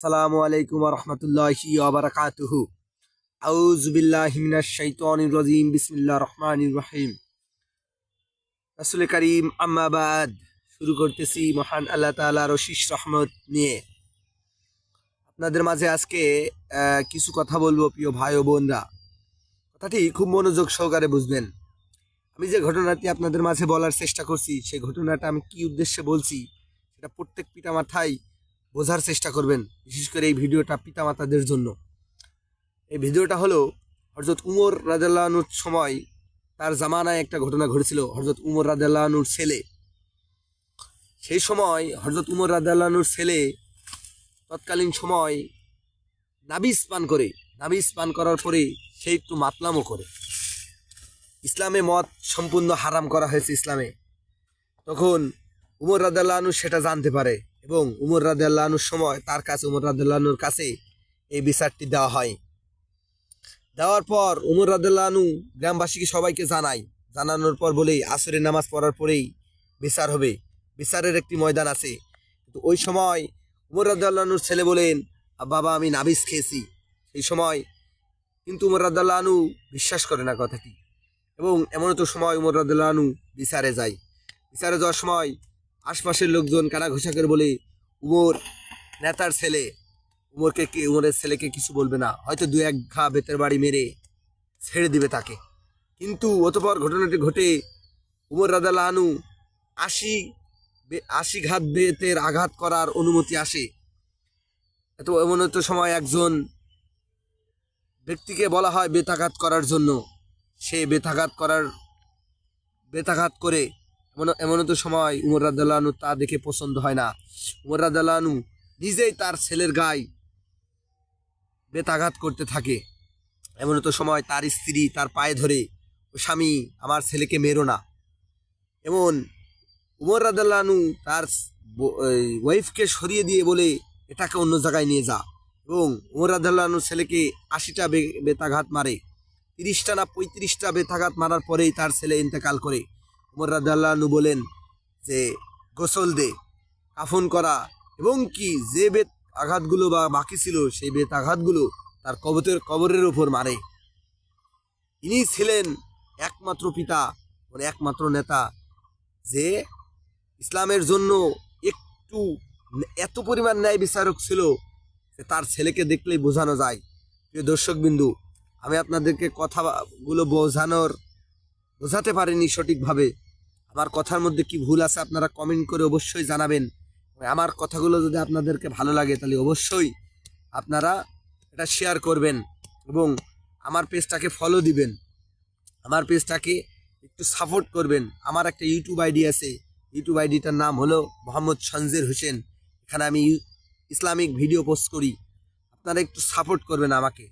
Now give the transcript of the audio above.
আসসালামু আলাইকুম ওয়া রাহমাতুল্লাহি ওয়া বারাকাতুহু। আউযু বিল্লাহি মিনাশ শাইতানির রাজিম। বিসমিল্লাহির রহমানির রহিম। রাসূল করিম আম্মা বাদ। শুরু করতেছি মহান আল্লাহ তাআলার অশেষ রহমত নিয়ে। আপনাদের মাঝে আজকে কিছু কথা বলবো প্রিয় ভাই ও বোনরা। কথাটি খুব মনোযোগ সহকারে বুঝবেন। আমি যে ঘটনাটি আপনাদের মাঝে বলার চেষ্টা করছি, সেই ঘটনাটা আমি কি উদ্দেশ্যে বলছি সেটা প্রত্যেক পিতামাতাই বোঝার চেষ্টা করবেন। বিশেষ করে এই ভিডিওটা পিতামাতাদের জন্য। এই ভিডিওটা হলো হযরত উমর রাদিয়াল্লাহু আনহুর সময়, তার জামানায় একটা ঘটনা ঘটেছিল। হযরত উমর রাদিয়াল্লাহু আনহুর ছেলে, সেই সময় হযরত উমর রাদিয়াল্লাহু আনহুর ছেলে তৎকালীন সময় নাবিস পান করার পরে সে একটু মাতলামো করে। ইসলামে মদ সম্পূর্ণ হারাম করা হয়েছে ইসলামে। তখন উমর রাদিয়াল্লাহু আনহু সেটা জানতে পারে এবং উমর রাদিয়াল্লাহু আনহুর সময় উমর রাদিয়াল্লাহু আনহুর কাছে এই বিচারটি দেওয়া হয়। দেওয়ার পর উমর রাদিয়াল্লাহু আনহু গ্রামবাসীকে সবাইকে জানানোর পর বলেই আসরের নামাজ পড়ার পরেই বিচার হবে, বিচারের একটি ময়দান আছে। কিন্তু ওই সময় উমর রাদিয়াল্লাহু আনহুর ছেলে বলেন, বাবা আমি নাবিস খেয়েছি। সেই সময় কিন্তু উমর রাদিয়াল্লাহু আনহু বিশ্বাস করে না কথাটি, এবং এমন তো সময় উমর রাদিয়াল্লাহু আনহু বিচারে যাওয়ার সময় আশপাশের লোকজন কানাঘুষা করে বলে, উমর নেতার ছেলে, উমরের ছেলেকে কিছু বলবে না, হয়তো দু এক ঘা বেতের বাড়ি মেরে ছেড়ে দিবে তাকে। কিন্তু অতঃপর ঘটনাটি ঘটে উমর রাদিয়াল্লাহু আনহু ৮০ ঘাত বেতের আঘাত করার অনুমতি আসে। এমন তো সময় একজন ব্যক্তিকে বলা হয় বেতাঘাত করার জন্য। সে বেতাঘাত করে। এমন তো সময় উমর রাদিয়াল্লাহু আনহু তা দেখে পছন্দ হয় না। উমর রাদিয়াল্লাহু আনহু নিজেই তার ছেলের গায়ে বেতাঘাত করতে থাকে। এমন তো সময় তার স্ত্রী তার পায়ে ধরে, ও স্বামী আমার ছেলেকে মেরো না। এমন উমর রাদিয়াল্লাহু আনহু তার ওয়াইফকে সরিয়ে দিয়ে বলে, এটাকে অন্য জায়গায় নিয়ে যা। এবং উমর রাদিয়াল্লাহু আনহু ছেলেকে ৮০টা বেতাঘাত মারে। ৩০টা না ৩৫টা বেতাঘাত মারার পরেই তার ছেলে ইন্তেকাল করে। উমর রাদিয়াল্লাহু আনহু বলেন যে গোসল দে, কাফন করা, এবং কি যে বেত আঘাতগুলো বা বাকি ছিল সেই বেত আঘাতগুলো তার কবরের উপর মারে। ইনি ছিলেন একমাত্র পিতা, মানে একমাত্র নেতা, যে ইসলামের জন্য একটু এত পরিমাণ ন্যায় বিচারক ছিল যে তার ছেলেকে দেখলেই বোঝানো যায়। প্রিয় দর্শক বিন্দু, আমি আপনাদেরকে কথাগুলো বোঝাতে পারিনি সঠিকভাবে। আমার কথার মধ্যে কি ভুল আছে আপনারা কমেন্ট করে অবশ্যই জানাবেন। আমার কথাগুলো যদি আপনাদেরকে ভালো লাগে তাহলে অবশ্যই আপনারা এটা শেয়ার করবেন এবং আমার পেজটাকে ফলো দিবেন, আমার পেজটাকে একটু সাপোর্ট করবেন। আমার একটা ইউটিউব আইডি আছে, ইউটিউব আইডিটার নাম হলো মোহাম্মদ সঞ্জির হোসেন। এখানে আমি ইসলামিক ভিডিও পোস্ট করি। আপনারা একটু সাপোর্ট করবেন আমাকে।